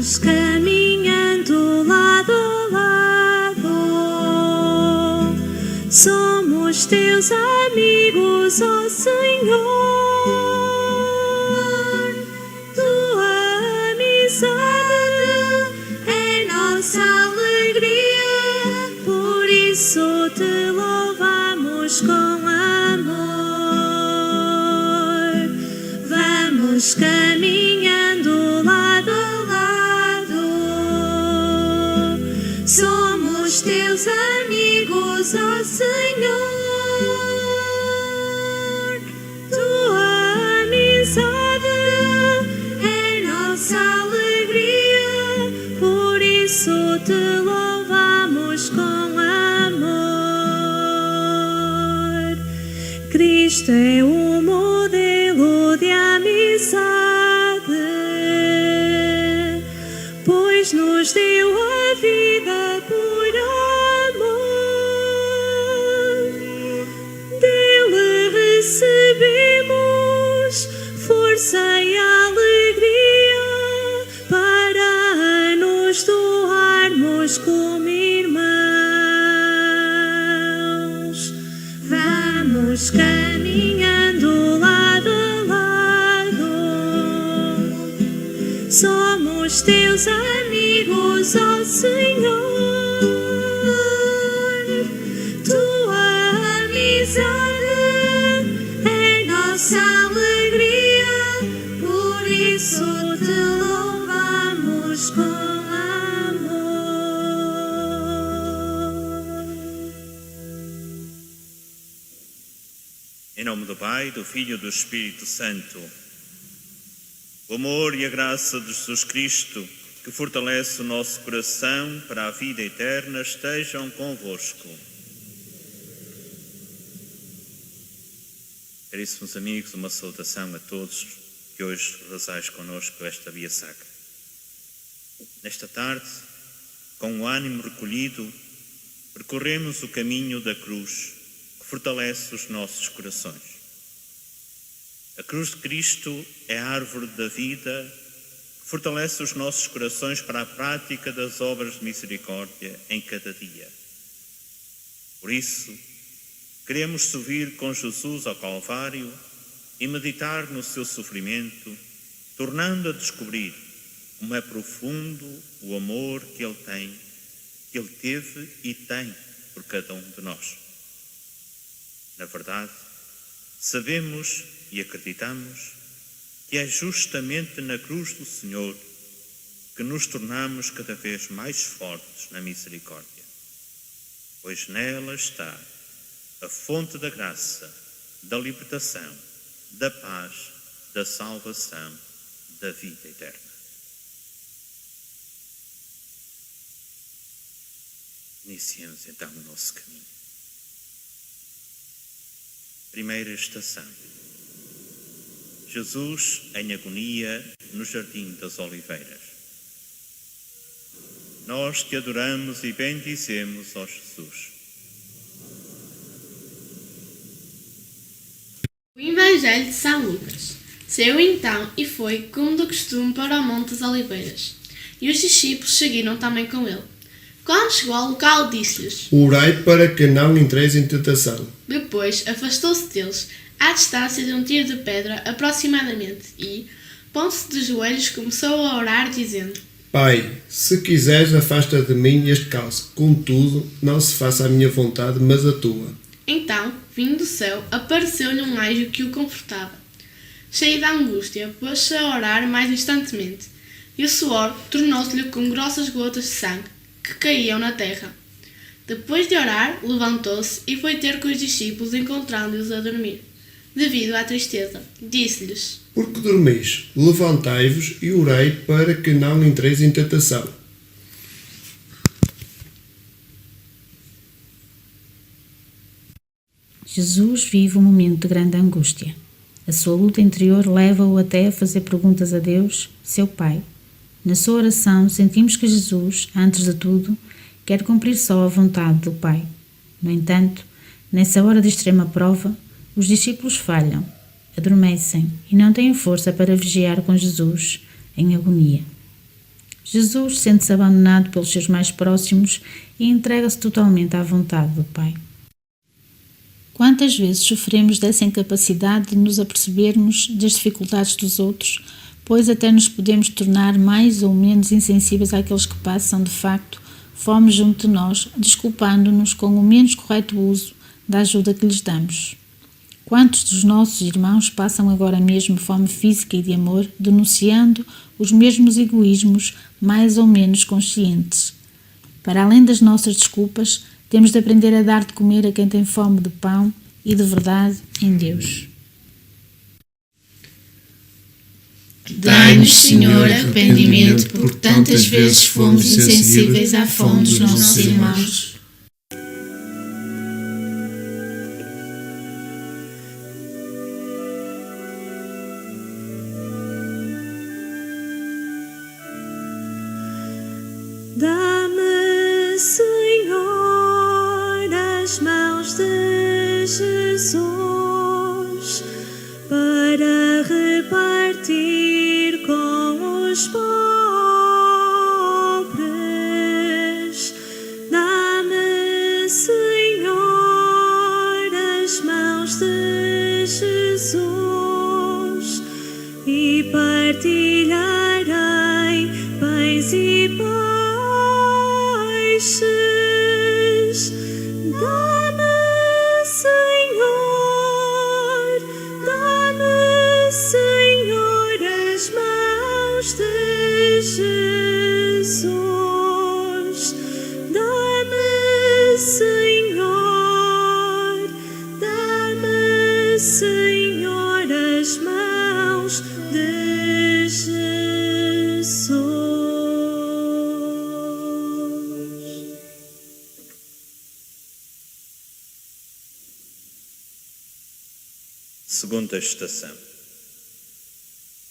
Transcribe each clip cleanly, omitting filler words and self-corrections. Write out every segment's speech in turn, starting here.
Vamos caminhando lado a lado, somos teus amigos, ó Senhor. Tua amizade é nossa alegria, por isso te louvamos com amor. Vamos caminhando lado a lado, somos teus amigos, ó Senhor. Tua amizade é nossa alegria, por isso te louvamos com amor. Cristo é o modelo de amizade, pois nos deu a vida por amor. Dele recebemos força e alegria para nos doarmos como irmãos. Vamos caminhando lado a lado, somos teus amigos, ó Senhor. Tua amizade é nossa alegria, por isso te louvamos com amor. Em nome do Pai, do Filho e do Espírito Santo. O amor e a graça de Jesus Cristo, que fortalece o nosso coração para a vida eterna, estejam convosco. Caríssimos amigos, uma saudação a todos que hoje rezais connosco esta via sacra. Nesta tarde, com o ânimo recolhido, percorremos o caminho da cruz, que fortalece os nossos corações. A cruz de Cristo é a árvore da vida que fortalece os nossos corações para a prática das obras de misericórdia em cada dia. Por isso, queremos subir com Jesus ao Calvário e meditar no seu sofrimento, tornando a descobrir como é profundo o amor que Ele tem, que Ele teve e tem por cada um de nós. Na verdade, sabemos e acreditamos que é justamente na cruz do Senhor que nos tornamos cada vez mais fortes na misericórdia, pois nela está a fonte da graça, da libertação, da paz, da salvação, da vida eterna. Iniciemos então o nosso caminho. Primeira estação. Jesus em agonia no Jardim das Oliveiras. Nós te adoramos e bendizemos, ó Jesus. O Evangelho de São Lucas. Saiu então e foi, como do costume, para o Monte das Oliveiras, e os discípulos seguiram também com ele. Quando chegou ao local, disse-lhes: Orai para que não entreis em tentação. Depois afastou-se deles, à distância de um tiro de pedra aproximadamente, e, pondo-se de joelhos, começou a orar, dizendo: Pai, se quiseres, afasta de mim este cálice. Contudo, não se faça a minha vontade, mas a tua. Então, vindo do céu, apareceu-lhe um anjo que o confortava. Cheio de angústia, pôs-se a orar mais instantemente, e o suor tornou-se-lhe como grossas gotas de sangue que caíam na terra. Depois de orar, levantou-se e foi ter com os discípulos, encontrando-os a dormir. Devido à tristeza, disse-lhes: Porque dormis? Levantai-vos e orai para que não entreis em tentação. Jesus vive um momento de grande angústia. A sua luta interior leva-o até a fazer perguntas a Deus, seu Pai. Na sua oração, sentimos que Jesus, antes de tudo, quer cumprir só a vontade do Pai. No entanto, nessa hora de extrema prova, os discípulos falham, adormecem e não têm força para vigiar com Jesus em agonia. Jesus sente-se abandonado pelos seus mais próximos e entrega-se totalmente à vontade do Pai. Quantas vezes sofremos dessa incapacidade de nos apercebermos das dificuldades dos outros, pois até nos podemos tornar mais ou menos insensíveis àqueles que passam, de facto, fome junto de nós, desculpando-nos com o menos correto uso da ajuda que lhes damos. Quantos dos nossos irmãos passam agora mesmo fome física e de amor, denunciando os mesmos egoísmos mais ou menos conscientes? Para além das nossas desculpas, temos de aprender a dar de comer a quem tem fome de pão e de verdade em Deus. Dai-nos, Senhor, arrependimento, porque tantas vezes fomos insensíveis à fome dos nossos irmãos. Dá-me, Senhor, as mãos de Jesus para repartir com os pobres. Dá-me, Senhor, as mãos de Jesus e partilharei bens e peixes. Dá-me, Senhor, as mãos de Jesus. Dá-me, Senhor, as mãos de Jesus. Segunda estação.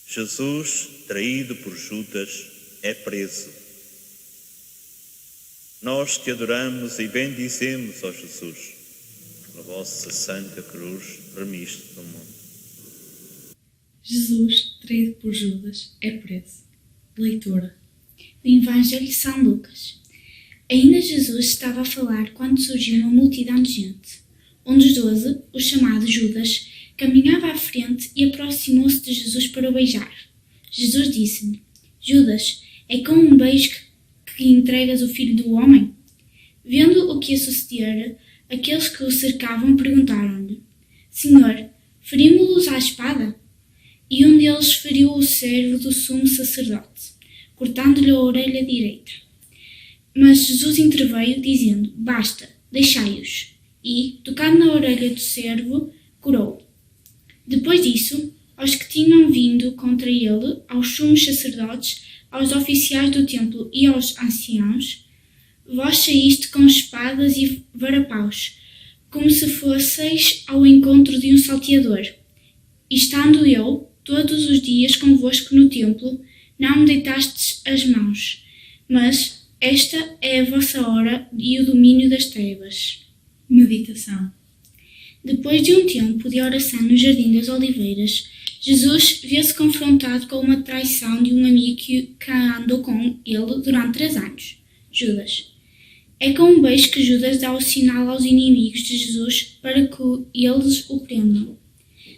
Jesus, traído por Judas, é preso. Nós te adoramos e bendizemos, ó Jesus, pela vossa santa cruz remiste do mundo. Jesus, traído por Judas, é preso. Leitura do Evangelho de São Lucas. Ainda Jesus estava a falar quando surgiu uma multidão de gente. Um dos 12, o chamado Judas, caminhava à frente e aproximou-se de Jesus para o beijar. Jesus disse-lhe: Judas, é com um beijo que entregas o Filho do Homem? Vendo o que ia suceder, aqueles que o cercavam perguntaram-lhe: Senhor, ferimos-los à espada? E um deles feriu o servo do sumo sacerdote, cortando-lhe a orelha direita. Mas Jesus interveio, dizendo: Basta, deixai-os. E, tocando na orelha do servo, curou. Depois disso, aos que tinham vindo contra ele, aos sumos sacerdotes, aos oficiais do templo e aos anciãos: Vós saíste com espadas e varapaus, como se fosseis ao encontro de um salteador. E estando eu, todos os dias convosco no templo, não me deitastes as mãos. Mas esta é a vossa hora e o domínio das trevas. Meditação. Depois de um tempo de oração no Jardim das Oliveiras, Jesus vê-se confrontado com uma traição de um amigo que andou com ele durante 3 anos, Judas. É com um beijo que Judas dá o sinal aos inimigos de Jesus para que eles o prendam.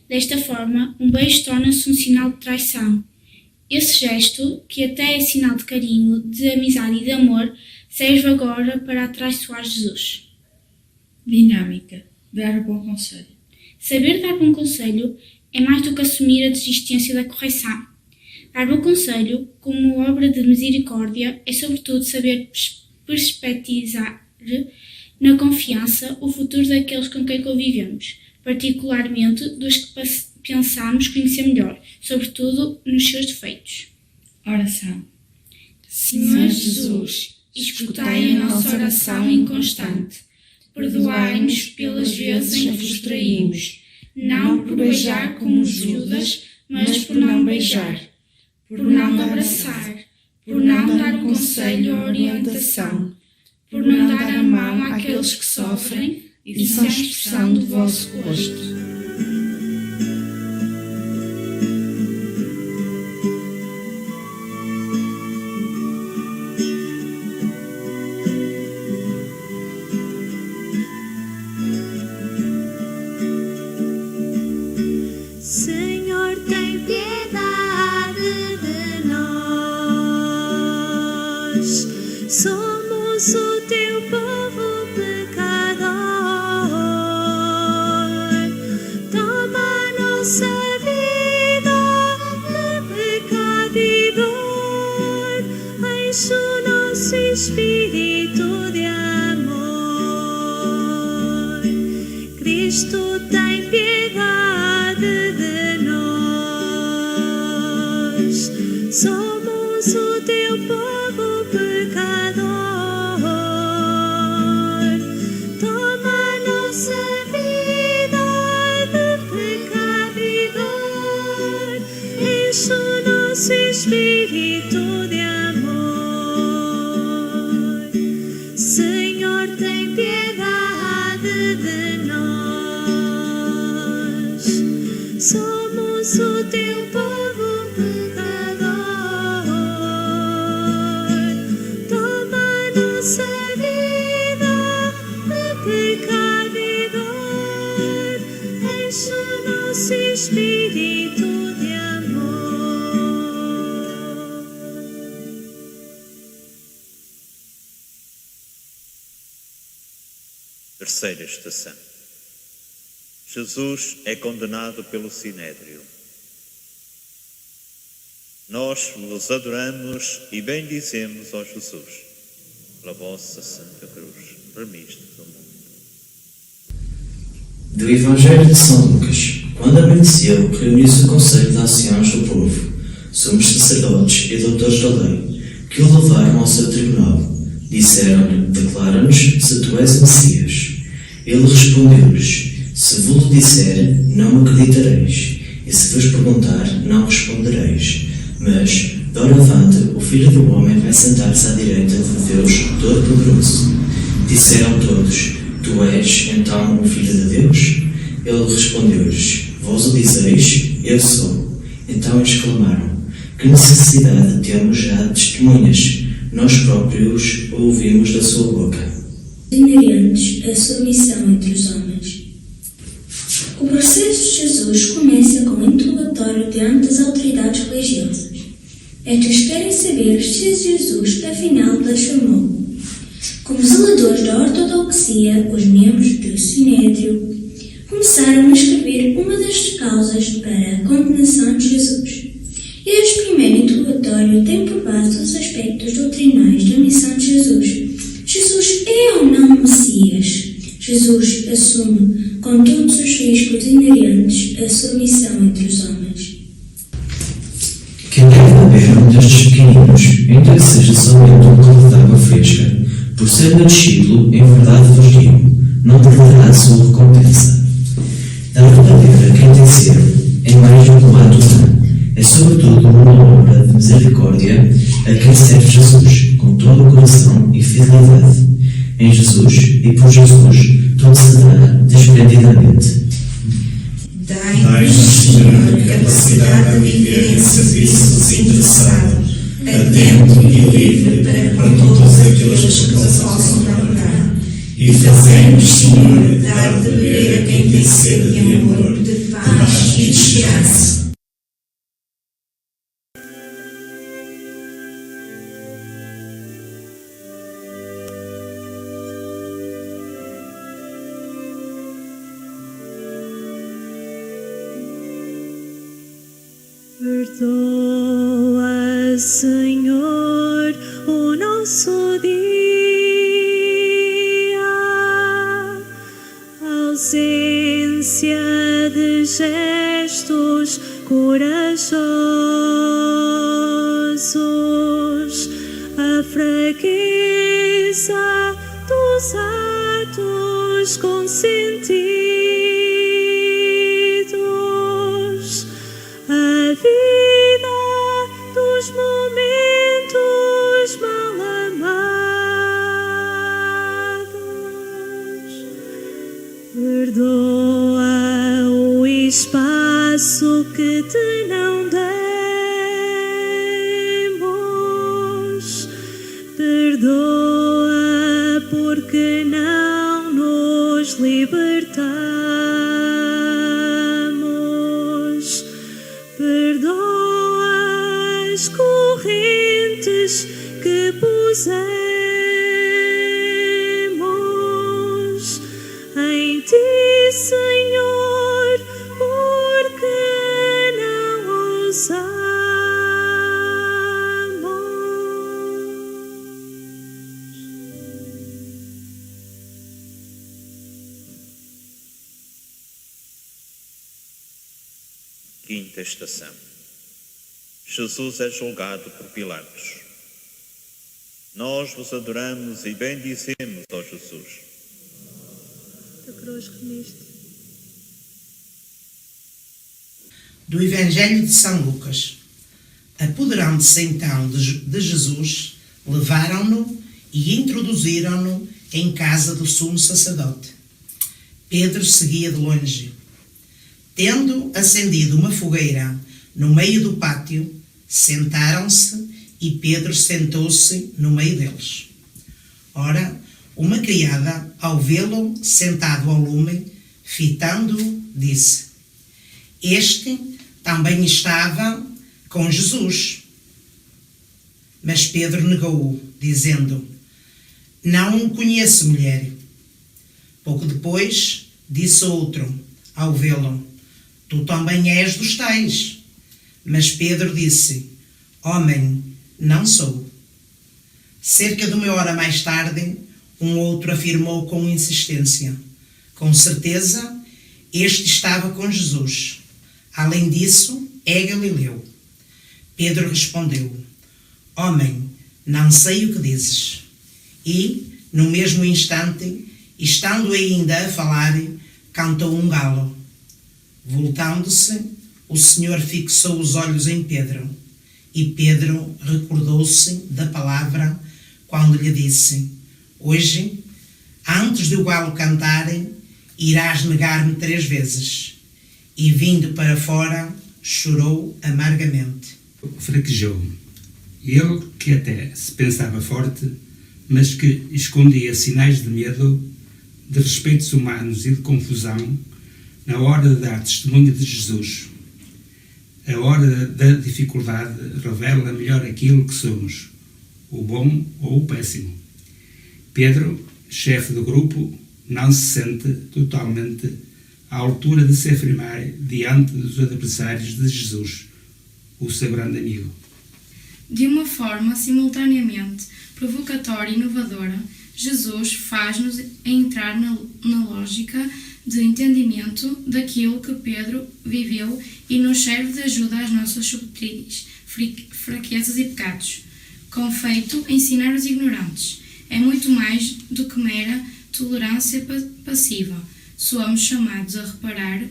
Desta forma, um beijo torna-se um sinal de traição. Esse gesto, que até é sinal de carinho, de amizade e de amor, serve agora para atraiçoar Jesus. Dinâmica. Dar bom conselho. Saber dar bom conselho é mais do que assumir a desistência da correção. Dar bom conselho, como obra de misericórdia, é sobretudo saber perspectivar na confiança o futuro daqueles com quem convivemos, particularmente dos que pensamos conhecer melhor, sobretudo nos seus defeitos. Oração. Senhor Jesus, escutai a nossa oração inconstante. Perdoai-nos pelas vezes em que vos traímos, não por beijar como Judas, mas por não beijar, por não abraçar, por não dar conselho ou orientação, por não dar a mão àqueles que sofrem e são expressão do vosso gosto. espírito de amor. Cristo tem piedade de nós. Somos o teu povo pecador. Toma a nossa vida de pecado e dor. Enche o nosso espírito de amor. Senhor, tem piedade de nós. Somos o teu povo pecador. Toma a nossa vida de pecado e dor. Enche o nosso espírito de amor. Terceira estação. Jesus é condenado pelo Sinédrio. Nós vos adoramos e bendizemos, ó Jesus, pela vossa Santa Cruz, remiste do mundo. Do Evangelho de São Lucas. Quando amanheceu, reuniu-se o conselho de anciãos do povo, sumos sacerdotes e doutores da lei, que o levaram ao seu tribunal. Disseram-lhe: declara-nos se tu és o Messias. Ele respondeu-lhes: se vos disser, não me acreditareis, e se vos perguntar, não respondereis. Mas, doravante, o Filho do Homem vai sentar-se à direita de Deus Todo-Poderoso. Disseram todos: tu és, então, o Filho de Deus? Ele respondeu-lhes: vós o dizeis, eu sou. Então exclamaram: que necessidade temos já de testemunhas? Nós próprios o ouvimos da sua boca. Inerentes à sua missão entre os homens. O processo de Jesus começa com um interrogatório diante das autoridades religiosas. Estas querem saber se Jesus afinal blasfemou. Como zeladores da ortodoxia, os membros do Sinédrio começaram a escrever uma das causas para a condenação de Jesus. Este primeiro interrogatório tem por base os aspectos doutrinais da missão de Jesus. Jesus é ou não Messias? Jesus assume com todos os riscos inerentes à sua missão entre os homens. Quem deve beber um destes pequeninos, ainda que seja somente um copo de água fresca, por ser meu discípulo, em verdade vos digo, não perderá a sua recompensa. Dar verdadeira quem tem sede é mais do que um ato humano. É sobretudo uma obra de misericórdia a quem serve Jesus, com todo o coração e fidelidade. Em Jesus e por Jesus, tudo se dá despreendidamente. Dai-nos, Senhor, a capacidade de viver em serviço desinteressado, atento e livre para todos aqueles que nos possam procurar. E fazemos, Senhor, dar de beber a quem tem sede de amor, de paz e de esperança. Perdoa, Senhor, o nosso dia, ausência de gestos corajosos, a fraqueza dos atos consentidos. A vida dos momentos mal amados. Perdoa o espaço que te não demos. Perdoa porque não nos libertamos. Perdoa as correntes que pusemos em ti, Senhor, porque não ousamos. Quinta estação. Jesus é julgado por Pilatos. Nós vos adoramos e bendizemos, ó Jesus. A cruz remiste. Do Evangelho de São Lucas. Apoderando-se então de Jesus, levaram-no e introduziram-no em casa do sumo sacerdote. Pedro seguia de longe. Tendo acendido uma fogueira no meio do pátio, sentaram-se e Pedro sentou-se no meio deles. Ora, uma criada, ao vê-lo sentado ao lume, fitando-o, disse: Este também estava com Jesus. Mas Pedro negou-o, dizendo: Não o conheço, mulher. Pouco depois, disse outro, ao vê-lo: Tu também és dos tais. Mas Pedro disse: Homem, não sou. Cerca de uma hora mais tarde, um outro afirmou com insistência: Com certeza, este estava com Jesus. Além disso, é galileu. Pedro respondeu: Homem, não sei o que dizes. E, no mesmo instante, estando ainda a falar, cantou um galo. Voltando-se, o Senhor fixou os olhos em Pedro, e Pedro recordou-se da palavra quando lhe disse: Hoje, antes de o galo cantar, irás negar-me 3 vezes. E vindo para fora, chorou amargamente. Fraquejou. Ele, que até se pensava forte, mas que escondia sinais de medo, de respeitos humanos e de confusão, na hora de dar testemunho de Jesus. A hora da dificuldade revela melhor aquilo que somos, o bom ou o péssimo. Pedro, chefe do grupo, não se sente totalmente à altura de se afirmar diante dos adversários de Jesus, o seu grande amigo. De uma forma simultaneamente provocatória e inovadora, Jesus faz-nos entrar na lógica de entendimento daquilo que Pedro viveu e nos serve de ajuda às nossas subtis fraquezas e pecados. Com feito, ensinar os ignorantes é muito mais do que mera tolerância passiva. Somos chamados a reparar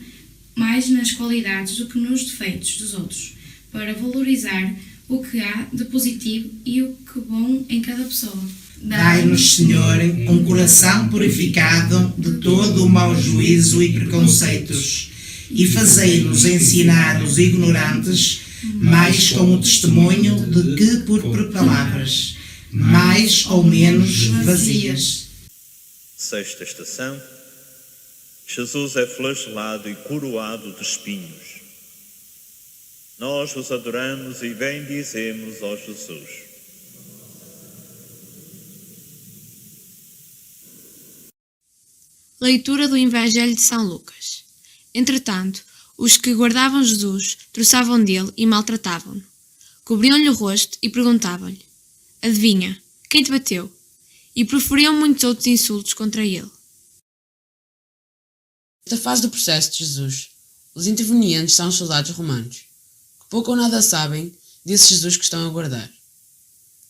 mais nas qualidades do que nos defeitos dos outros, para valorizar o que há de positivo e o que bom em cada pessoa. Dai-nos, Senhor, um coração purificado de todo o mau juízo e preconceitos, e fazei-nos ensinar os ignorantes mais com o testemunho de que por palavras, mais ou menos vazias. Sexta estação. Jesus é flagelado e coroado de espinhos. Nós vos adoramos e bendizemos, ó Jesus. Leitura do Evangelho de São Lucas. Entretanto, os que guardavam Jesus troçavam dele e maltratavam-no. Cobriam-lhe o rosto e perguntavam-lhe: Adivinha, quem te bateu? E proferiam muitos outros insultos contra ele. Nesta fase do processo de Jesus, os intervenientes são os soldados romanos, que pouco ou nada sabem desse Jesus que estão a guardar.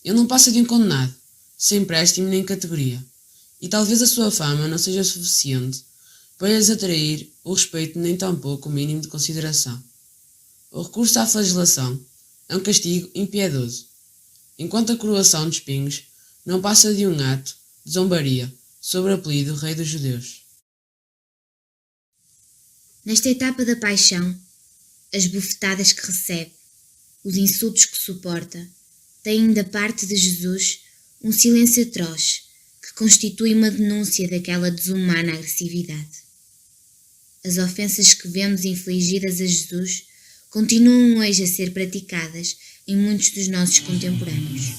Ele não passa de um condenado, sem empréstimo nem categoria, e talvez a sua fama não seja suficiente para lhes atrair o respeito nem tampouco o mínimo de consideração. O recurso à flagelação é um castigo impiedoso, enquanto a coroação de espinhos não passa de um ato de zombaria sobre o apelido Rei dos Judeus. Nesta etapa da paixão, as bufetadas que recebe, os insultos que suporta, têm da parte de Jesus um silêncio atroz que constitui uma denúncia daquela desumana agressividade. As ofensas que vemos infligidas a Jesus continuam hoje a ser praticadas em muitos dos nossos contemporâneos,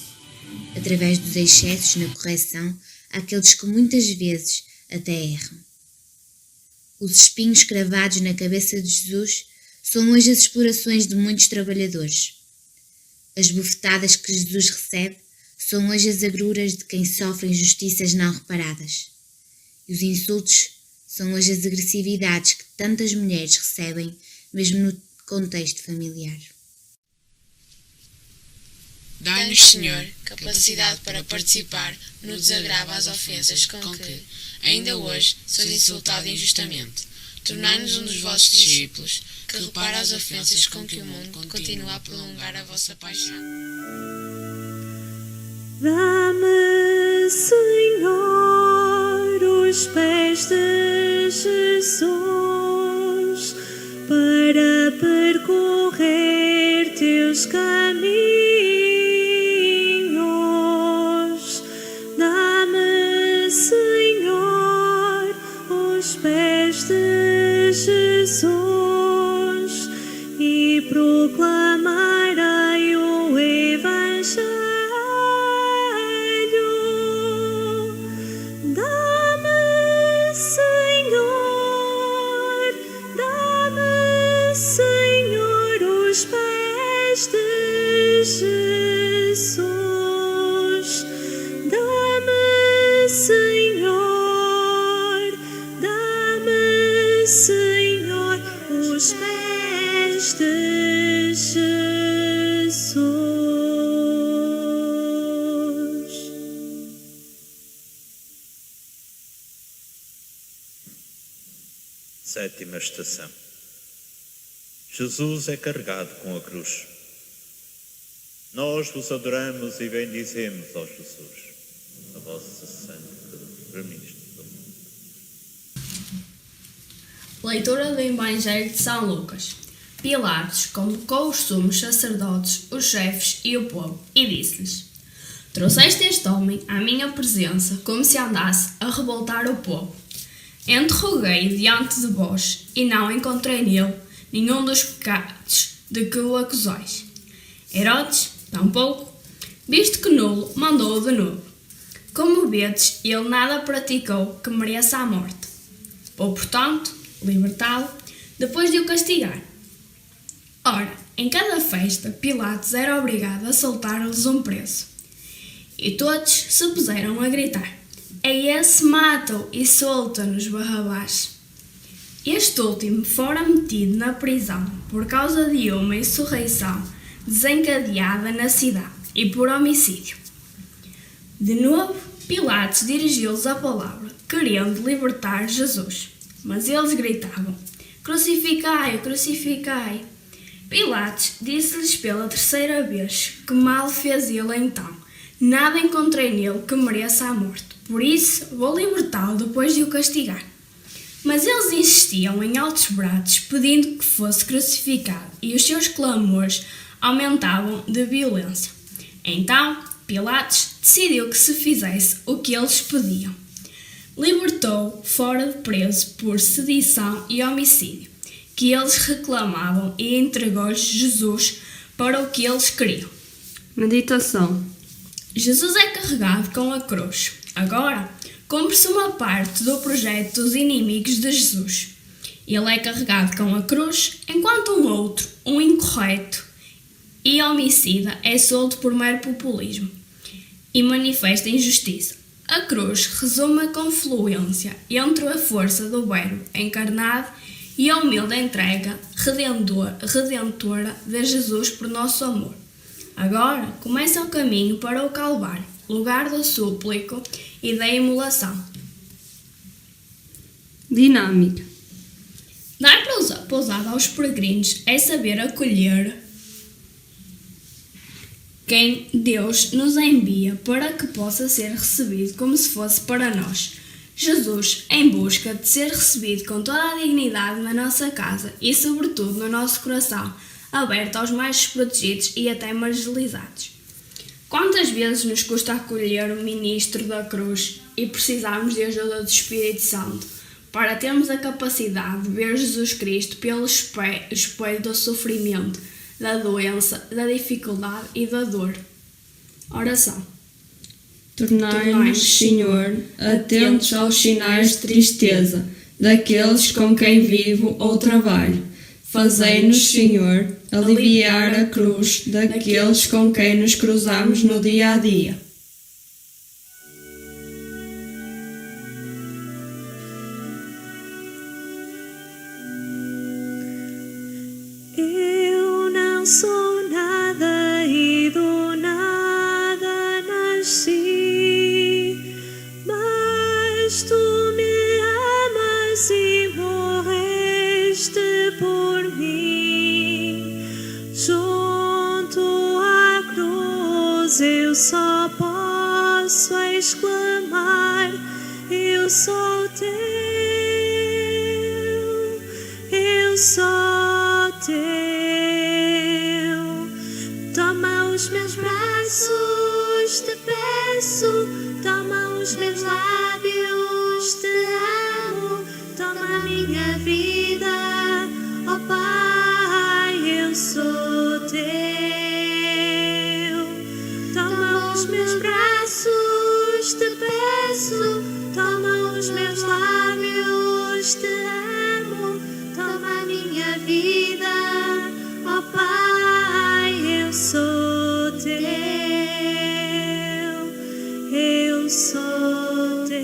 através dos excessos na correção àqueles que muitas vezes até erram. Os espinhos cravados na cabeça de Jesus são hoje as explorações de muitos trabalhadores. As bufetadas que Jesus recebe são hoje as agruras de quem sofre injustiças não reparadas. E os insultos são hoje as agressividades que tantas mulheres recebem, mesmo no contexto familiar. Dai-nos, Senhor, capacidade para participar no desagravo às ofensas com que, ainda hoje, sois insultado injustamente. Tornai-nos um dos vossos discípulos, que repara as ofensas com que o mundo continua a prolongar a vossa paixão. Dá-me, Senhor, os pés de Jesus para percorrer teus caminhos. Dá-me, Senhor, os pés de Jesus e proclamarei o Evangelho. Sétima estação. Jesus é carregado com a cruz. Nós vos adoramos e bendizemos, ó Jesus, a vossa santa premista. Leitura do Evangelho de São Lucas. Pilatos convocou os sumos sacerdotes, os chefes e o povo, e disse-lhes: Trouxeste este homem à minha presença como se andasse a revoltar o povo. Interroguei diante de vós, e não encontrei nele nenhum dos pecados de que o acusais. Herodes, tampouco, visto que nulo, mandou-o de novo. Como vedes, ele nada praticou que mereça a morte. Vou, portanto, libertá-lo, depois de o castigar. Ora, em cada festa, Pilatos era obrigado a soltar-lhes um preso. E todos se puseram a gritar: É esse, mata-o e solta-nos Barrabás. Este último fora metido na prisão por causa de uma insurreição desencadeada na cidade e por homicídio. De novo, Pilatos dirigiu-lhes a palavra, querendo libertar Jesus. Mas eles gritavam: Crucificai-o, crucificai! Pilatos disse-lhes pela terceira vez: Que mal fez ele então? Nada encontrei nele que mereça a morte. Por isso, vou libertá-lo depois de o castigar. Mas eles insistiam em altos brados, pedindo que fosse crucificado, e os seus clamores aumentavam de violência. Então, Pilatos decidiu que se fizesse o que eles pediam. Libertou fora de preso por sedição e homicídio, que eles reclamavam, e entregou-lhes Jesus para o que eles queriam. Meditação. Jesus é carregado com a cruz. Agora, cumpre-se uma parte do projeto dos inimigos de Jesus. Ele é carregado com a cruz, enquanto um outro, um incorreto e homicida, é solto por mero populismo e manifesta injustiça. A cruz resume a confluência entre a força do Verbo encarnado e a humilde entrega redentora de Jesus por nosso amor. Agora começa o caminho para o Calvário, lugar do súplico e da imolação. Dinâmica. Dar pousada aos peregrinos é saber acolher quem Deus nos envia para que possa ser recebido como se fosse para nós. Jesus, em busca de ser recebido com toda a dignidade na nossa casa e, sobretudo, no nosso coração, aberto aos mais desprotegidos e até marginalizados. Quantas vezes nos custa acolher o ministro da cruz e precisarmos de ajuda do Espírito Santo para termos a capacidade de ver Jesus Cristo pelo espelho do sofrimento, da doença, da dificuldade e da dor. Oração. Tornai-nos, Senhor, atentos aos sinais de tristeza daqueles com quem vivo ou trabalho. Fazei-nos, Senhor, aliviar a cruz daqueles com quem nos cruzamos no dia a dia. É sou nada e do nada nasci, mas tu me amas e morreste por mim. Junto à cruz eu só posso exclamar: eu sou teu, eu sou teu. Toma os meus braços, te peço, toma os meus lábios, te amo, toma a minha vida, ó Pai, eu sou teu. Toma os meus braços, te peço, toma os meus lábios, te amo, toma a minha vida, ó Pai, eu sou teu, eu sou teu.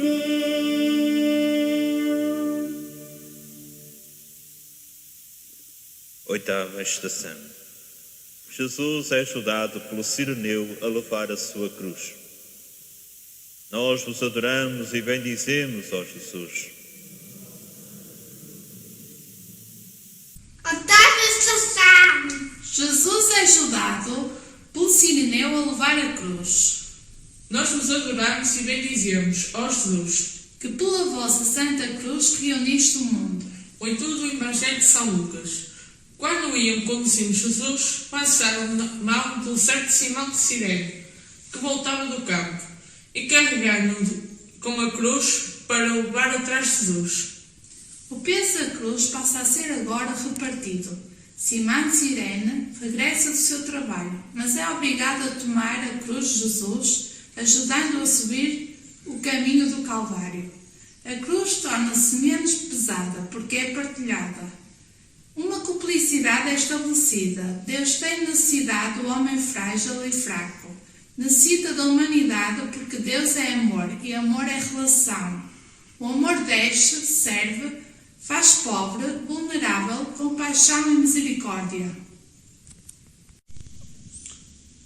Oitava estação. Jesus é ajudado pelo sireneu a levar a sua cruz. Nós vos adoramos e bendizemos, ó Jesus. Oitava estação. Jesus é ajudado pelo sireneu a levar a cruz. Nós vos adoramos e bendizemos, ó Jesus, que pela vossa Santa Cruz reuniste o mundo. Leitura do Evangelho de São Lucas. Quando iam conduzindo Jesus, passaram na mão do certo Simão de Cirene, que voltava do campo, e carregaram-no com a cruz para o levar atrás de Jesus. O peso da cruz passa a ser agora repartido. Simão de Cirene regressa do seu trabalho, mas é obrigado a tomar a cruz de Jesus, ajudando-o a subir o caminho do Calvário. A cruz torna-se menos pesada porque é partilhada. Uma cumplicidade é estabelecida. Deus tem necessidade do homem frágil e fraco. Necessita da humanidade porque Deus é amor e amor é relação. O amor deixa, serve, faz pobre, vulnerável, compaixão e misericórdia.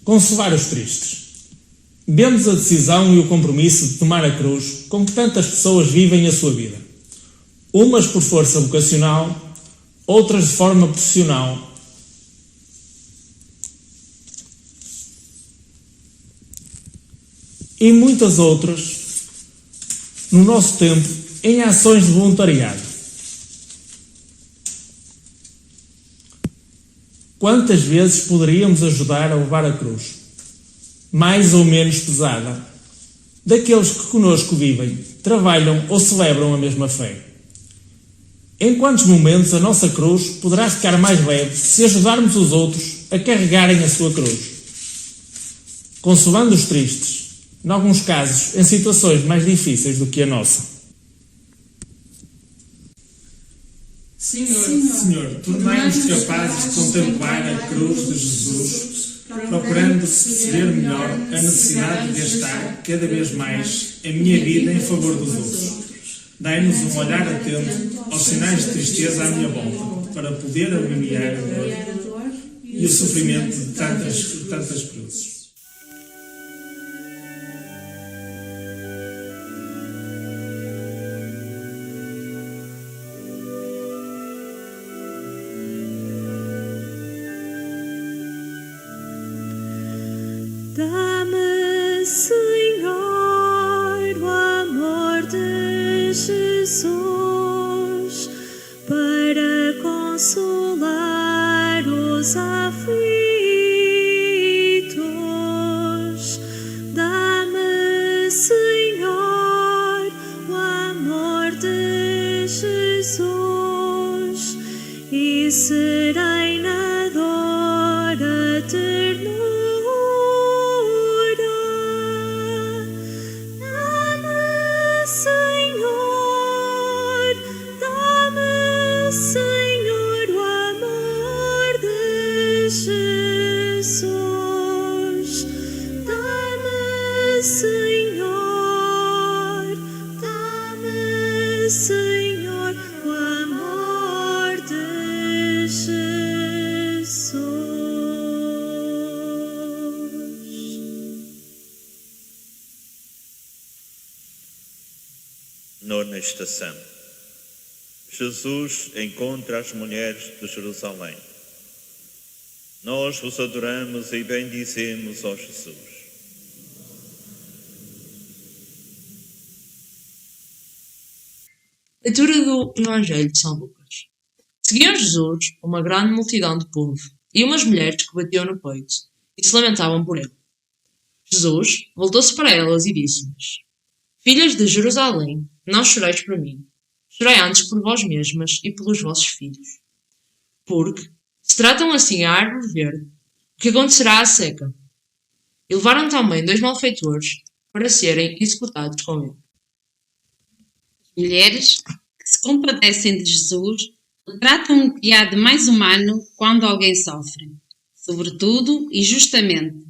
Consolar os tristes. Vemos a decisão e o compromisso de tomar a cruz com que tantas pessoas vivem a sua vida. Umas por força vocacional, outras de forma profissional. E muitas outras, no nosso tempo, em ações de voluntariado. Quantas vezes poderíamos ajudar a levar a cruz, mais ou menos pesada, daqueles que conosco vivem, trabalham ou celebram a mesma fé? Em quantos momentos a nossa cruz poderá ficar mais leve se ajudarmos os outros a carregarem a sua cruz? Consolando os tristes, em alguns casos em situações mais difíceis do que a nossa. Senhor, tornai-nos capazes de contemplar a cruz de Jesus, procurando perceber melhor a necessidade de gastar cada vez mais a minha vida em favor dos outros. Dai-nos um olhar atento aos sinais de tristeza à minha volta, para poder aliviar a dor e o sofrimento de tantas cruzes. Dá-me, Senhor, o amor de Jesus para consolar os aflitos. Dá-me, Senhor, o amor de Jesus e serei na dor a ternura. Senhor, o amor de Jesus, dá-me, Senhor, o amor de Jesus. Nona estação. Jesus encontra as mulheres de Jerusalém. Nós vos adoramos e bendizemos, ó Jesus. Leitura do Evangelho de São Lucas. Seguiam Jesus uma grande multidão de povo e umas mulheres que batiam no peito e se lamentavam por ele. Jesus voltou-se para elas e disse-lhes: Filhas de Jerusalém, não choreis por mim, chorai antes por vós mesmas e pelos vossos filhos. Porque, se tratam assim a árvore verde, o que acontecerá à seca? E levaram também 2 malfeitores para serem executados com ele. Mulheres que se compadecem de Jesus retratam o que há de mais humano quando alguém sofre, sobretudo e justamente.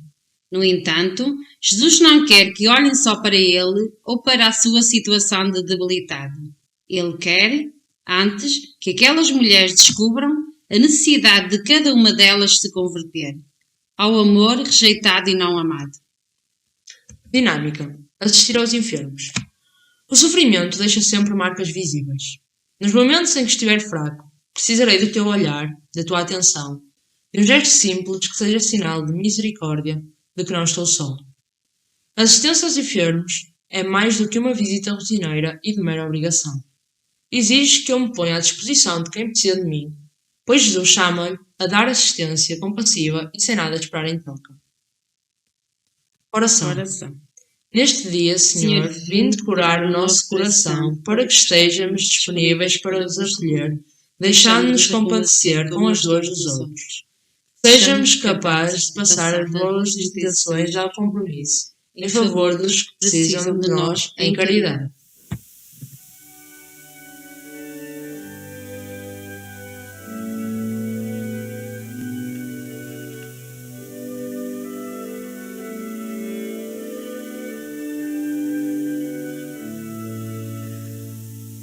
No entanto, Jesus não quer que olhem só para ele ou para a sua situação de debilidade. Ele quer, antes, que aquelas mulheres descubram a necessidade de cada uma delas se converter ao amor rejeitado e não amado. Dinâmica. Assistir aos enfermos. O sofrimento deixa sempre marcas visíveis. Nos momentos em que estiver fraco, precisarei do teu olhar, da tua atenção, de um gesto simples que seja sinal de misericórdia de que não estou só. A assistência aos enfermos é mais do que uma visita rotineira e de mera obrigação. Exige que eu me ponha à disposição de quem precisa de mim, pois Jesus chama-lhe a dar assistência compassiva e sem nada de esperar em troca. Oração. Neste dia, Senhor, vinde curar o nosso coração, para que estejamos disponíveis para os acolher, deixando-nos compadecer com as dores dos outros. Sejamos capazes de passar as boas intenções ao compromisso, em favor dos que precisam de nós em caridade.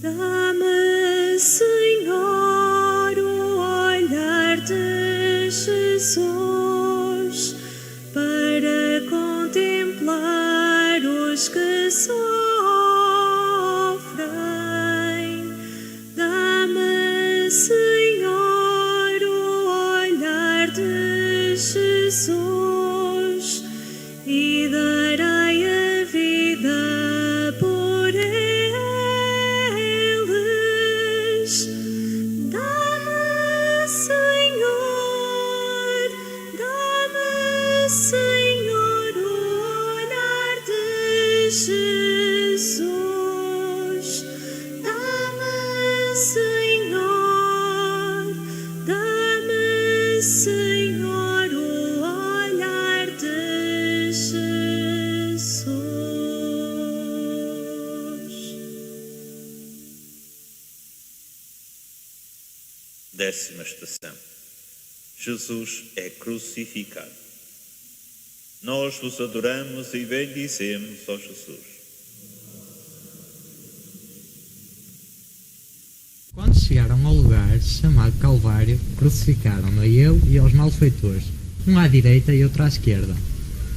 Dá-me, Senhor, o olhar de Jesus para contemplar os que sofrem. Dá-me, Senhor, o olhar de Jesus e darei a vida por eles. Dá-me, Senhor, o olhar de Jesus. Dá-me, Senhor, o olhar de Jesus. 10ª estação. Jesus é crucificado. Nós vos adoramos e bendizemos, ó Jesus. Quando chegaram ao lugar chamado Calvário, crucificaram-no a ele e aos malfeitores, um à direita e outro à esquerda.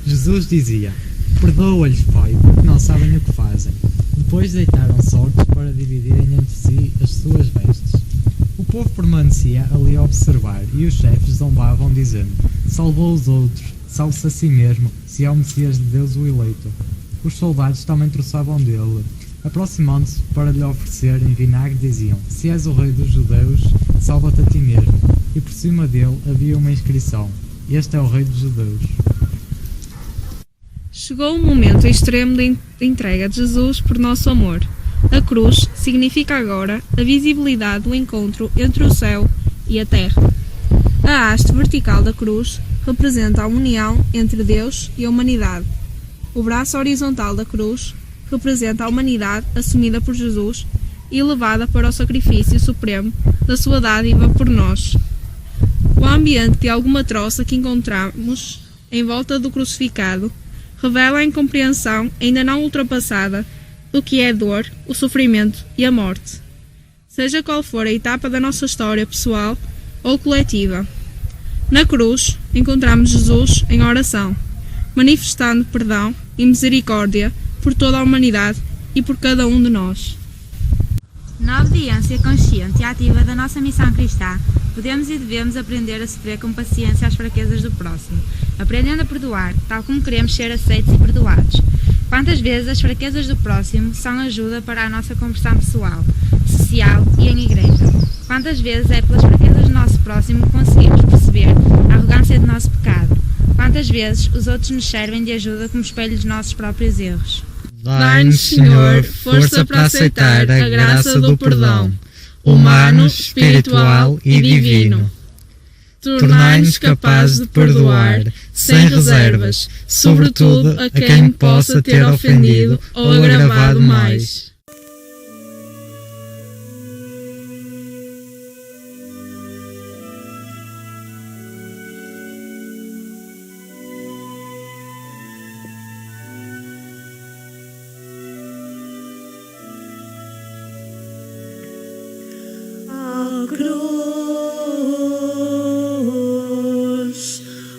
Jesus dizia: Perdoa-lhes, Pai, porque não sabem o que fazem. Depois deitaram sortes para dividirem entre si as suas vestes. O povo permanecia ali a observar e os chefes zombavam, dizendo: Salvou os outros, salve-se a si mesmo, se é o Messias de Deus o eleito. Os soldados também troçavam dele. Aproximando-se para lhe oferecerem vinagre, diziam: Se és o rei dos judeus, salva-te a ti mesmo. E por cima dele havia uma inscrição: Este é o rei dos judeus. Chegou o momento extremo da entrega de Jesus por nosso amor. A cruz significa agora a visibilidade do encontro entre o céu e a terra. A haste vertical da cruz representa a união entre Deus e a humanidade. O braço horizontal da cruz representa a humanidade assumida por Jesus e levada para o sacrifício supremo da sua dádiva por nós. O ambiente de alguma troça que encontramos em volta do crucificado revela a incompreensão ainda não ultrapassada do que é a dor, o sofrimento e a morte, seja qual for a etapa da nossa história pessoal ou coletiva. Na cruz encontramos Jesus em oração, manifestando perdão e misericórdia por toda a humanidade e por cada um de nós. Na obediência consciente e ativa da nossa missão cristã, podemos e devemos aprender a sofrer com paciência as fraquezas do próximo, aprendendo a perdoar, tal como queremos ser aceitos e perdoados. Quantas vezes as fraquezas do próximo são ajuda para a nossa conversão pessoal, social e em igreja? Quantas vezes é pelas fraquezas do nosso próximo que conseguimos perceber a arrogância do nosso pecado? Quantas vezes os outros nos servem de ajuda como espelho dos nossos próprios erros? Dai-nos, Senhor, força para aceitar a graça do perdão, humano, espiritual e divino. Tornai-nos capazes de perdoar, sem reservas, sobretudo a quem me possa ter ofendido ou agravado mais. Ó cruz,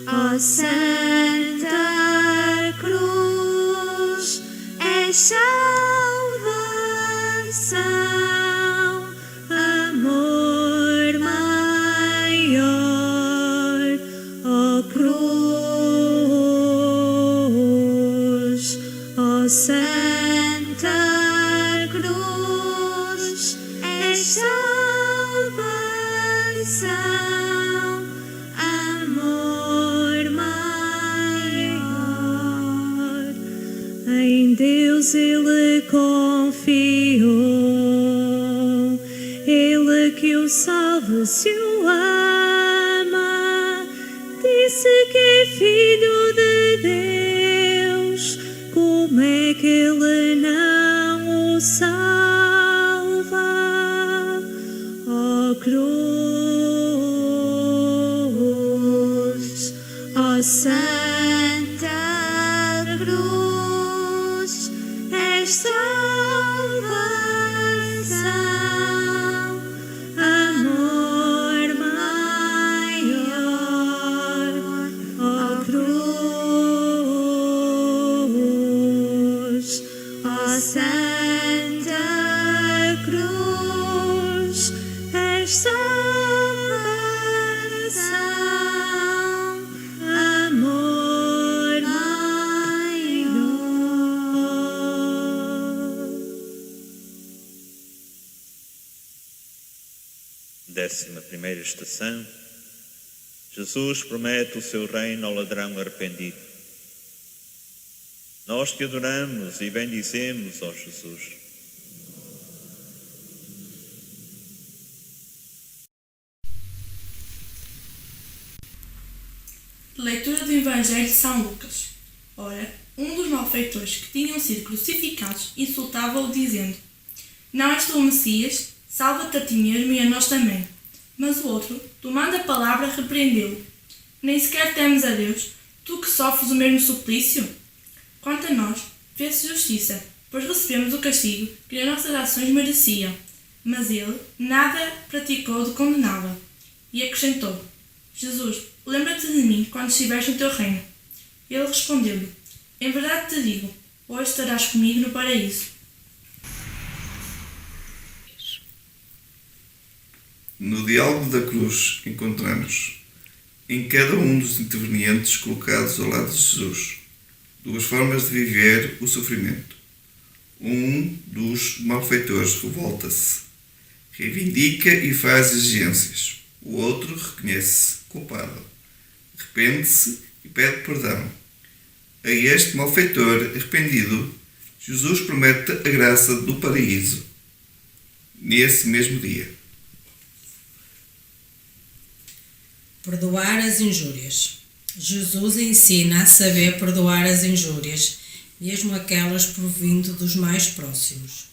ó Santa Cruz, é salvação, amor maior. Ó cruz, ó Santa Cruz, é salvação, amor maior. Em Deus ele confiou, ele que o salva se o ama, disse que é filho de Deus, como é que ele não o salva? Ó cruz, ó Santa Cruz, é salvação, amor maior. Ó cruz, ó Santa Cruz, é salvação, amor maior. 11ª estação. Jesus promete o seu reino ao ladrão arrependido. Nós te adoramos e bendizemos, ó Jesus. Leitura do Evangelho de São Lucas. Ora, um dos malfeitores que tinham sido crucificados insultava-o, dizendo: Não és tu o Messias? Salva-te a ti mesmo e a nós também. Mas o outro, tomando a palavra, repreendeu-o: Nem sequer temes a Deus, tu que sofres o mesmo suplício? Quanto a nós, fez-se justiça, pois recebemos o castigo que as nossas ações mereciam. Mas ele nada praticou de condenável. E acrescentou: Jesus, lembra-te de mim quando estiveres no teu reino. Ele respondeu-lhe: Em verdade te digo, hoje estarás comigo no paraíso. No diálogo da cruz encontramos, em cada um dos intervenientes colocados ao lado de Jesus, duas formas de viver o sofrimento. Um dos malfeitores revolta-se, reivindica e faz exigências. O outro reconhece-se culpado, arrepende-se e pede perdão. A este malfeitor arrependido, Jesus promete a graça do paraíso nesse mesmo dia. Perdoar as injúrias. Jesus ensina a saber perdoar as injúrias, mesmo aquelas provindo dos mais próximos.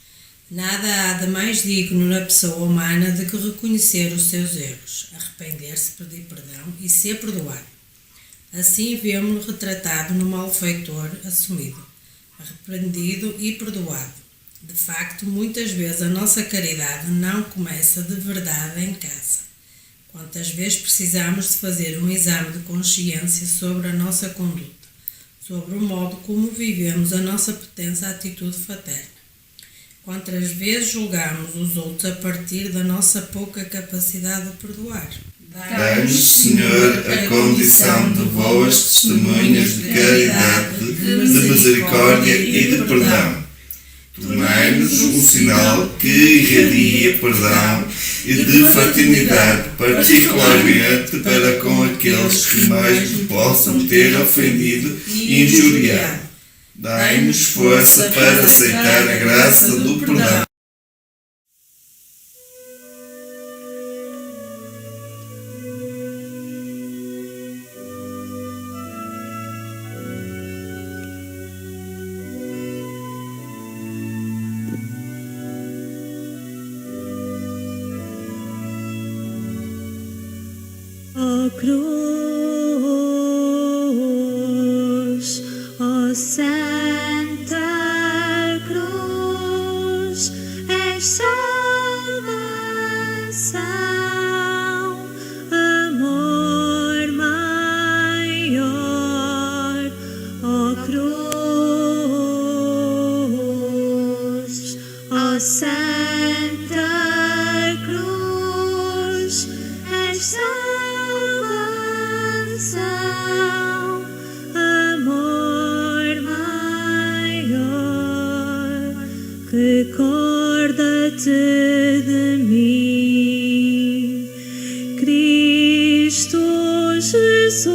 Nada há de mais digno na pessoa humana do que reconhecer os seus erros, arrepender-se, pedir perdão e ser perdoado. Assim vemos-lo retratado no malfeitor assumido, arrependido e perdoado. De facto, muitas vezes a nossa caridade não começa de verdade em casa. Quantas vezes precisamos de fazer um exame de consciência sobre a nossa conduta, sobre o modo como vivemos a nossa pertença à atitude fraterna. Quantas vezes julgamos os outros a partir da nossa pouca capacidade de perdoar? Dai-nos, Senhor, a condição de boas testemunhas de caridade, de misericórdia e de perdão. Tornai-nos um sinal que irradia perdão e de fraternidade, particularmente para com aqueles que mais nos possam ter ofendido e injuriado. Dai-nos força para aceitar a graça do perdão. Ó cruz, ó Santa Cruz, és salvação, amor maior. Ó cruz, ó Santa Cruz, és salvação, amor maior. Recorda-te de mim, Cristo Jesus,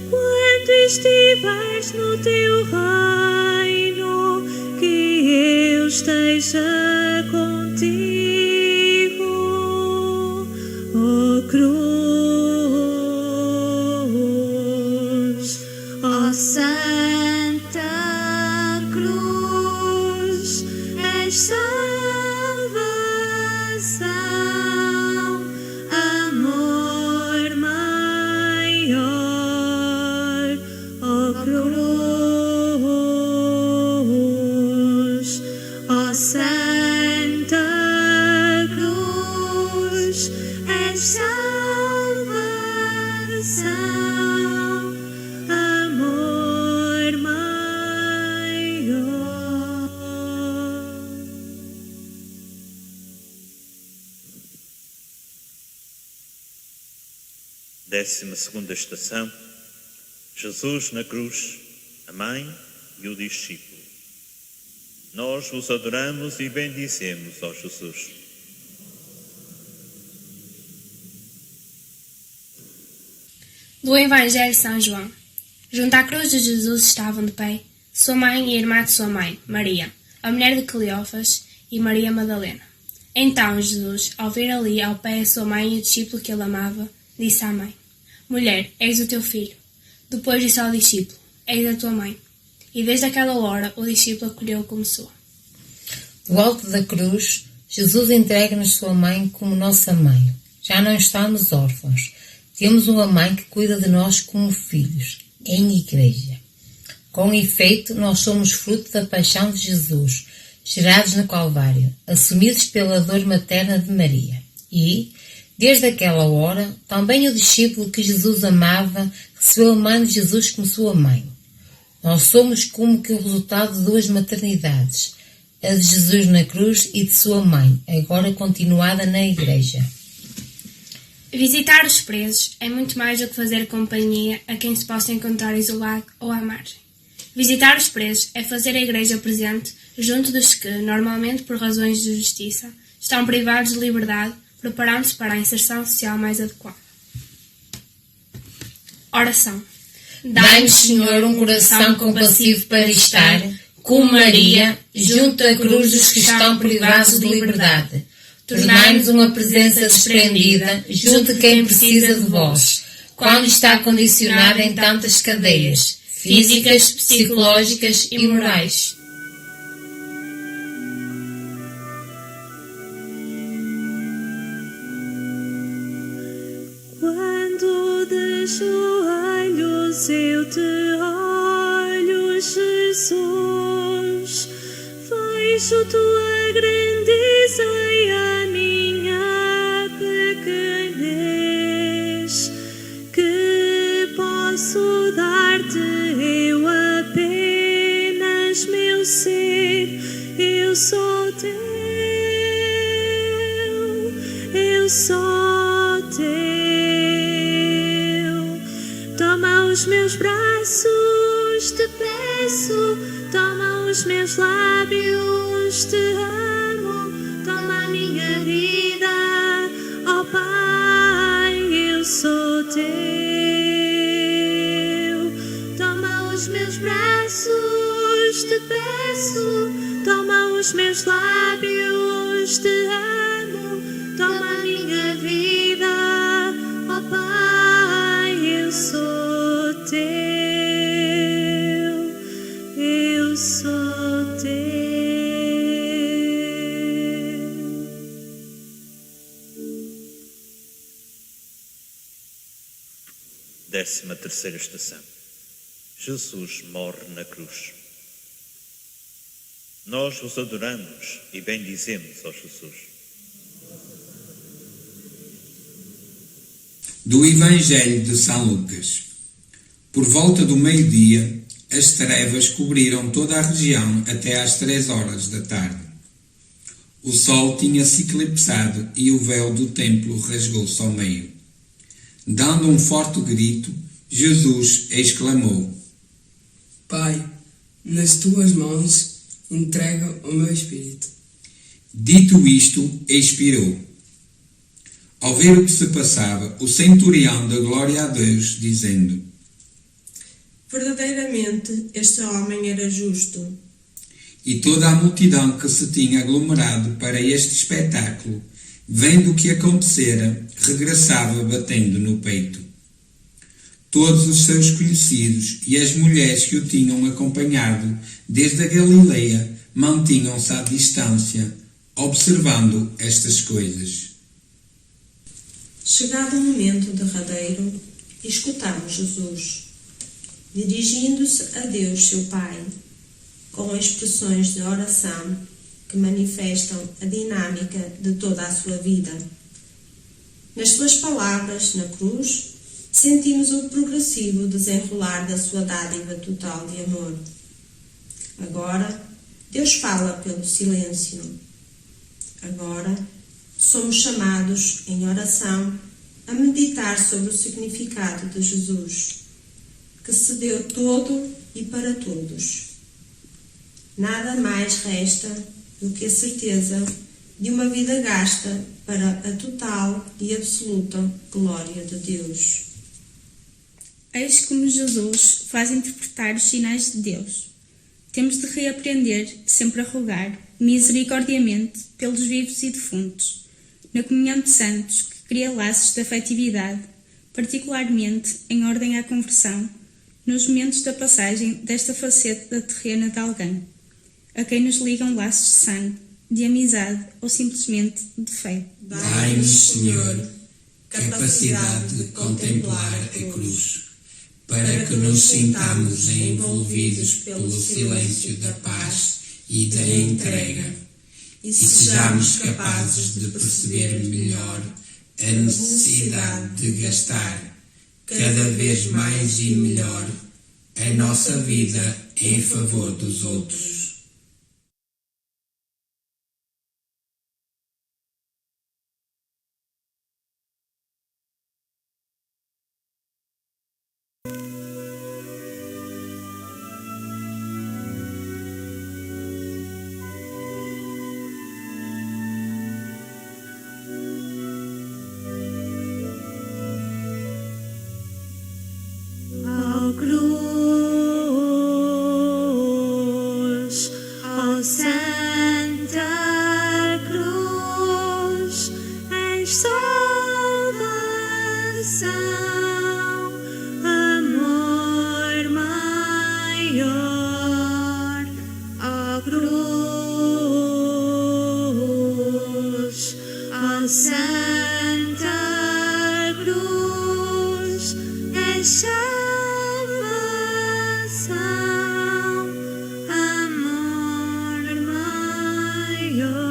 quando estiveres no teu reino, que eu esteja contigo. Ó cruz, ó Santa Cruz, és salvação, amor maior. Ó cruz, ó Santa Cruz, és salvação, amor maior. Décima segunda estação. Jesus na cruz, a mãe e o discípulo. Nós vos adoramos e bendizemos, ó Jesus. Do Evangelho de São João. Junto à cruz de Jesus estavam de pé sua mãe e a irmã de sua mãe, Maria, a mulher de Cleófas, e Maria Madalena. Então Jesus, ao ver ali ao pé a sua mãe e o discípulo que ele amava, disse à mãe: Mulher, eis o teu filho. Depois disse ao discípulo: Eis a tua mãe. E desde aquela hora o discípulo acolheu-o como sua. Do alto da cruz, Jesus entrega-nos sua mãe como nossa mãe. Já não estamos órfãos. Temos uma mãe que cuida de nós como filhos, em igreja. Com efeito, nós somos fruto da paixão de Jesus, gerados no Calvário, assumidos pela dor materna de Maria. E, desde aquela hora, também o discípulo que Jesus amava recebeu a mãe de Jesus como sua mãe. Nós somos como que o resultado de duas maternidades, a de Jesus na cruz e de sua mãe, agora continuada na igreja. Visitar os presos é muito mais do que fazer companhia a quem se possa encontrar isolado ou à margem. Visitar os presos é fazer a igreja presente junto dos que, normalmente por razões de justiça, estão privados de liberdade, preparando-se para a inserção social mais adequada. Oração. Dai-nos, Senhor, um coração compassivo para estar, como Maria, junto à cruz dos que estão privados de liberdade. Tornai-nos uma presença desprendida junto de quem precisa de vós, quando está condicionada em tantas cadeias, físicas, psicológicas e morais. Quando de joelhos eu te olho, Jesus, vejo tua grandeza e a minha pequenez. Que posso dar-te eu apenas meu ser eu sou teu, eu sou teu. Toma os meus braços, te peço, toma os meus lábios, te amo, toma a minha vida, ó Pai, eu sou teu. Toma os meus braços, te peço, toma os meus lábios, te amo, toma a minha vida, ó Pai, eu sou teu, eu sou teu. Décima terceira estação. Jesus morre na cruz. Nós vos adoramos e bendizemos, ó Jesus. Do Evangelho de São Lucas. Por volta do meio-dia, as trevas cobriram toda a região até às 3 horas da tarde. O sol tinha-se eclipsado e o véu do templo rasgou-se ao meio. Dando um forte grito, Jesus exclamou: Pai, nas tuas mãos entrego o meu espírito. Dito isto, expirou. Ao ver o que se passava, o centurião deu glória a Deus, dizendo: Verdadeiramente este homem era justo. E toda a multidão que se tinha aglomerado para este espetáculo, vendo o que acontecera, regressava batendo no peito. Todos os seus conhecidos e as mulheres que o tinham acompanhado desde a Galileia mantinham-se à distância, observando estas coisas. Chegado o momento derradeiro, escutamos Jesus, dirigindo-se a Deus, seu Pai, com expressões de oração que manifestam a dinâmica de toda a sua vida. Nas suas palavras, na cruz, sentimos o progressivo desenrolar da sua dádiva total de amor. Agora, Deus fala pelo silêncio. Agora, somos chamados, em oração, a meditar sobre o significado de Jesus, que se deu todo e para todos. Nada mais resta do que a certeza de uma vida gasta para a total e absoluta glória de Deus. Eis como Jesus faz interpretar os sinais de Deus. Temos de reaprender sempre a rogar, misericordiamente, pelos vivos e defuntos, na comunhão de santos que cria laços de afetividade, particularmente em ordem à conversão, nos momentos da passagem desta faceta terrena de alguém, a quem nos ligam laços de sangue, de amizade ou simplesmente de fé. Dai-nos, Senhor, capacidade de contemplar a cruz, para que nos sintamos envolvidos pelo silêncio da paz e da entrega, e sejamos capazes de perceber melhor a necessidade de gastar, cada vez mais e melhor, a nossa vida em favor dos outros. Ó cruz, ó Santa Cruz, és salvação, amor maior. Ó cruz, ó Santa Cruz, és salvação, amor maior.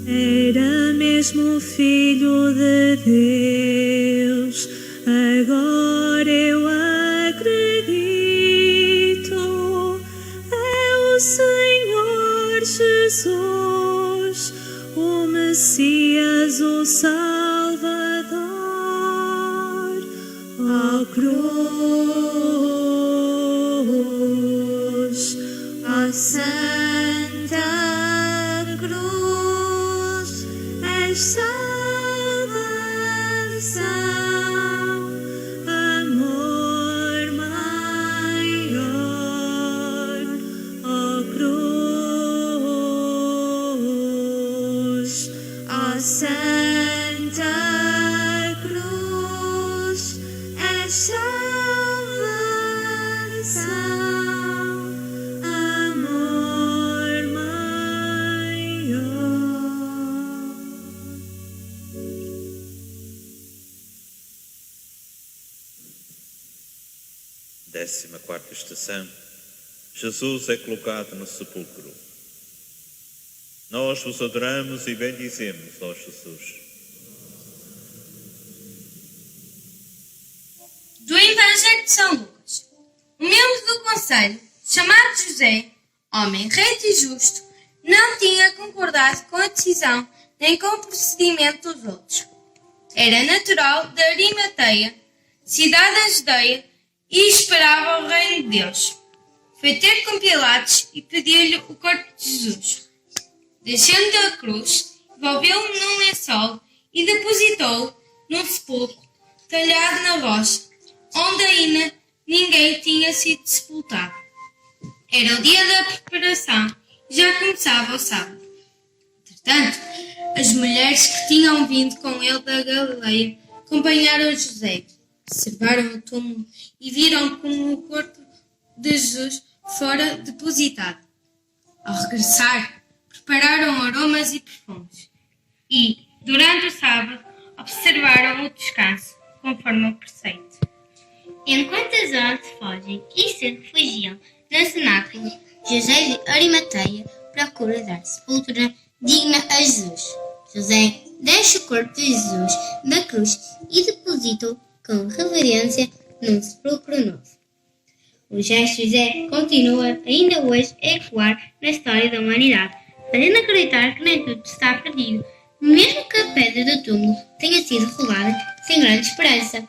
Era mesmo Filho de Deus, agora eu acredito, é o Senhor Messias, o Salvador, ó cruz, ó Santa Cruz, és salvação, amor maior, ó cruz, ó Santa Cruz, és salvação, amor maior. 14ª estação. Jesus é colocado no sepulcro. Nós vos adoramos e bendizemos, ó Jesus. Do Evangelho de São Lucas. Um membro do Conselho, chamado José, homem reto e justo, não tinha concordado com a decisão nem com o procedimento dos outros. Era natural de Arimateia, cidade da Judeia, e esperava o reino de Deus. Foi ter com Pilatos e pediu-lhe o corpo de Jesus. Descendo da cruz, envolveu-o num lençol e depositou-o num sepulcro talhado na rocha, onde ainda ninguém tinha sido sepultado. Era o dia da preparação e já começava o sábado. Entretanto, as mulheres que tinham vindo com ele da Galileia acompanharam José, observaram o túmulo e viram como o corpo de Jesus fora depositado. Ao regressar, prepararam aromas e perfumes e, durante o sábado, observaram o descanso, conforme o preceito. Enquanto as 11 fogem e se refugiam na cenáculo, José de Arimateia procura dar sepultura digna a Jesus. José deixa o corpo de Jesus da cruz e deposita-o com reverência num sepulcro novo. O gesto de José continua ainda hoje a ecoar na história da humanidade, fazendo acreditar que nem tudo está perdido, mesmo que a pedra do túmulo tenha sido rolada sem grande esperança.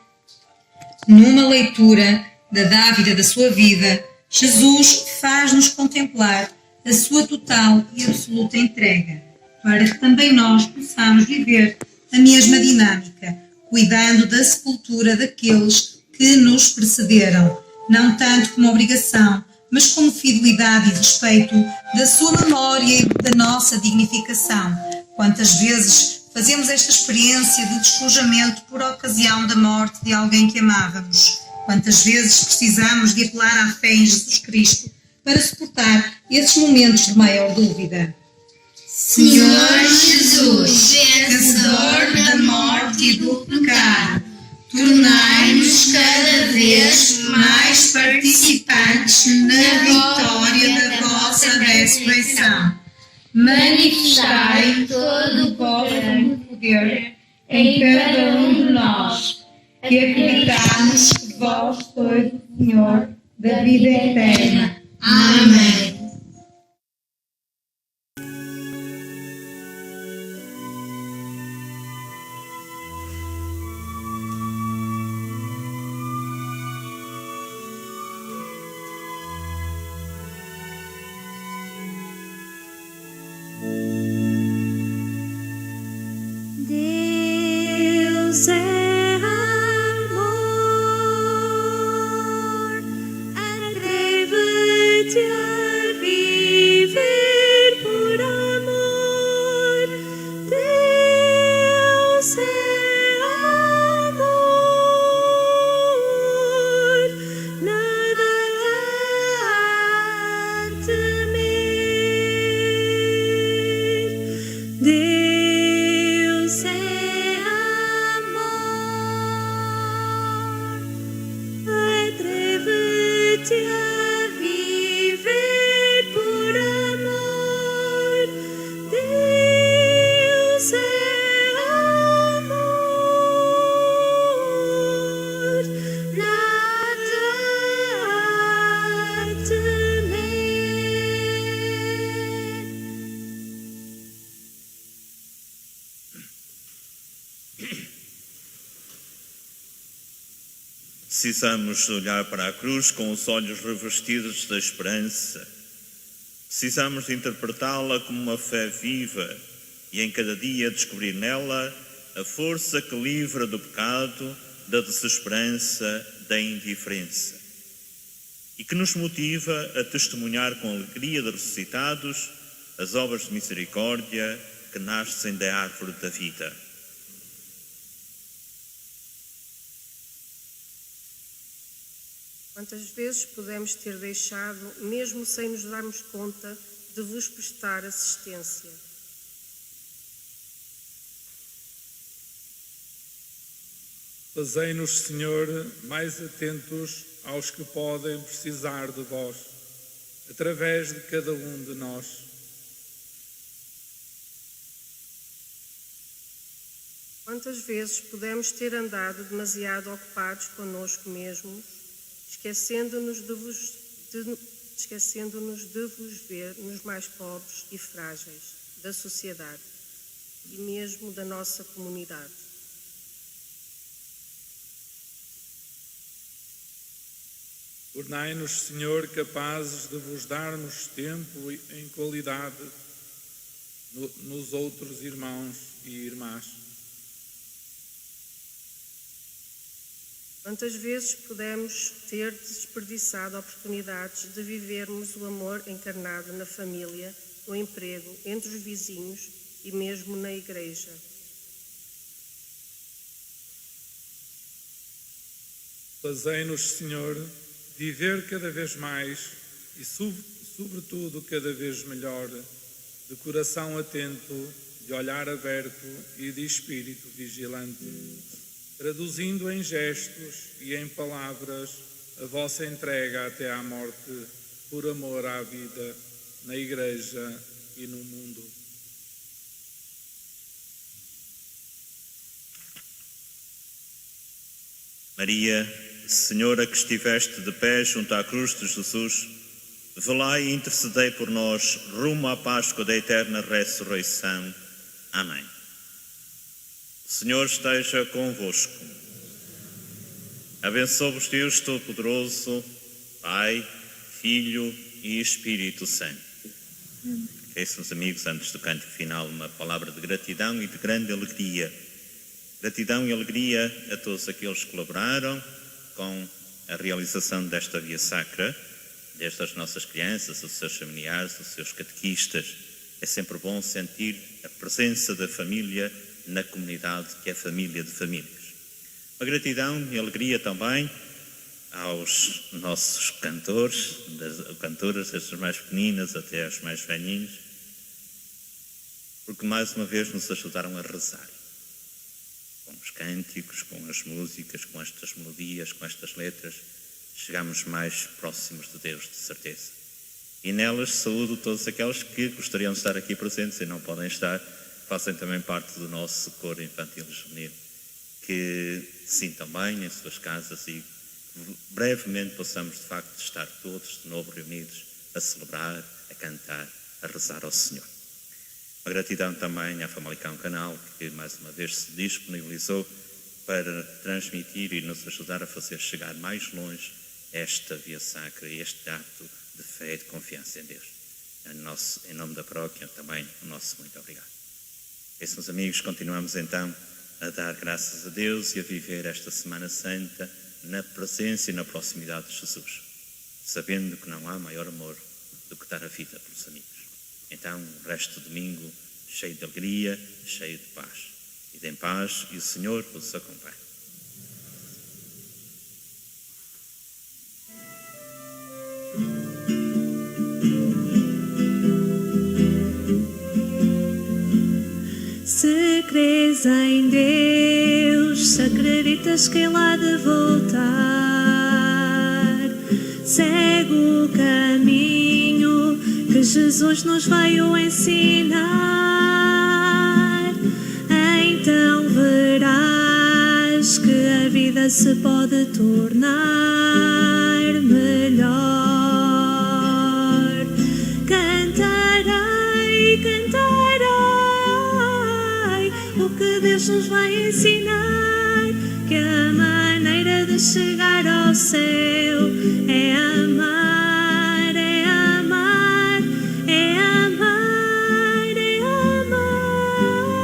Numa leitura da dávida da sua vida, Jesus faz-nos contemplar a sua total e absoluta entrega, para que também nós possamos viver a mesma dinâmica, cuidando da sepultura daqueles que nos precederam, não tanto como obrigação, mas como fidelidade e respeito da sua memória e da nossa dignificação. Quantas vezes fazemos esta experiência de despojamento por ocasião da morte de alguém que amávamos? Quantas vezes precisamos de apelar à fé em Jesus Cristo para suportar esses momentos de maior dúvida? Senhor Jesus, vencedor da morte e do pecado, tornai-nos cada vez mais participantes na vitória da vossa ressurreição. Manifestai todo o vosso poder em cada um de nós, que acreditamos que vós sois o Senhor da vida eterna. Amém. Deus é amor, atreve-te a Precisamos olhar para a cruz com os olhos revestidos da esperança. Precisamos de interpretá-la como uma fé viva e em cada dia descobrir nela a força que livra do pecado, da desesperança, da indiferença e que nos motiva a testemunhar com alegria de ressuscitados as obras de misericórdia que nascem da árvore da vida. Quantas vezes podemos ter deixado, mesmo sem nos darmos conta, de vos prestar assistência? Fazei-nos, Senhor, mais atentos aos que podem precisar de vós, através de cada um de nós. Quantas vezes podemos ter andado demasiado ocupados conosco mesmos, esquecendo-nos de vos ver nos mais pobres e frágeis da sociedade e mesmo da nossa comunidade. Tornai-nos, Senhor, capazes de vos darmos tempo em qualidade nos outros irmãos e irmãs. Quantas vezes podemos ter desperdiçado oportunidades de vivermos o amor encarnado na família, no emprego, entre os vizinhos e mesmo na igreja? Fazei-nos, Senhor, viver cada vez mais e, sobretudo, cada vez melhor, de coração atento, de olhar aberto e de espírito vigilante, traduzindo em gestos e em palavras a vossa entrega até à morte, por amor à vida, na Igreja e no mundo. Maria, Senhora que estiveste de pé junto à cruz de Jesus, velai e intercedei por nós rumo à Páscoa da eterna ressurreição. Amém. O Senhor esteja convosco. Abençoe-vos Deus Todo-Poderoso, Pai, Filho e Espírito Santo. Meus amigos, antes do cântico final, uma palavra de gratidão e de grande alegria. Gratidão e alegria a todos aqueles que colaboraram com a realização desta Via Sacra, desde as nossas crianças, os seus familiares, os seus catequistas. É sempre bom sentir a presença da família na comunidade, que é a família de famílias. Uma gratidão e alegria também aos nossos cantores, cantoras, desde as mais pequeninas até as mais velhinhas, porque mais uma vez nos ajudaram a rezar. Com os cânticos, com as músicas, com estas melodias, com estas letras, chegamos mais próximos de Deus, de certeza. E nelas saúdo todos aqueles que gostariam de estar aqui presentes e não podem estar, fazem também parte do nosso coro infantil e juvenil, que sintam bem em suas casas e brevemente possamos de facto estar todos de novo reunidos a celebrar, a cantar, a rezar ao Senhor. Uma gratidão também à Famalicão Canal, que mais uma vez se disponibilizou para transmitir e nos ajudar a fazer chegar mais longe esta Via Sacra e este ato de fé e de confiança em Deus. Em nome da paróquia também o nosso muito obrigado. Meus amigos, continuamos então a dar graças a Deus e a viver esta Semana Santa na presença e na proximidade de Jesus, sabendo que não há maior amor do que dar a vida pelos amigos. Então, o resto do domingo cheio de alegria, cheio de paz. Ide em paz e o Senhor vos acompanhe. Se crês em Deus, se acreditas que Ele há de voltar, segue o caminho que Jesus nos veio ensinar. Então verás que a vida se pode tornar melhor. Cantarei, cantarei o que Deus nos vai ensinar, que a maneira de chegar ao céu. É amar, é amar, é amar, é amar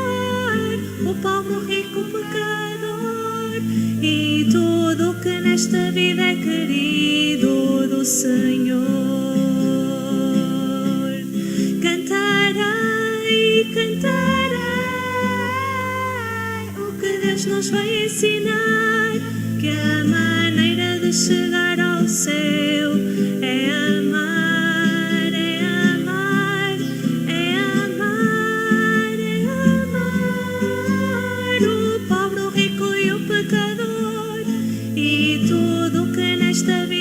o pobre, o rico, o pecador e tudo o que nesta vida é querido do Senhor. Cantarei, cantarei o que Deus nos vai ensinar, que a maneira de chegar ao céu é amar, é amar, é amar, é amar o pobre, o rico e o pecador e tudo o que nesta vida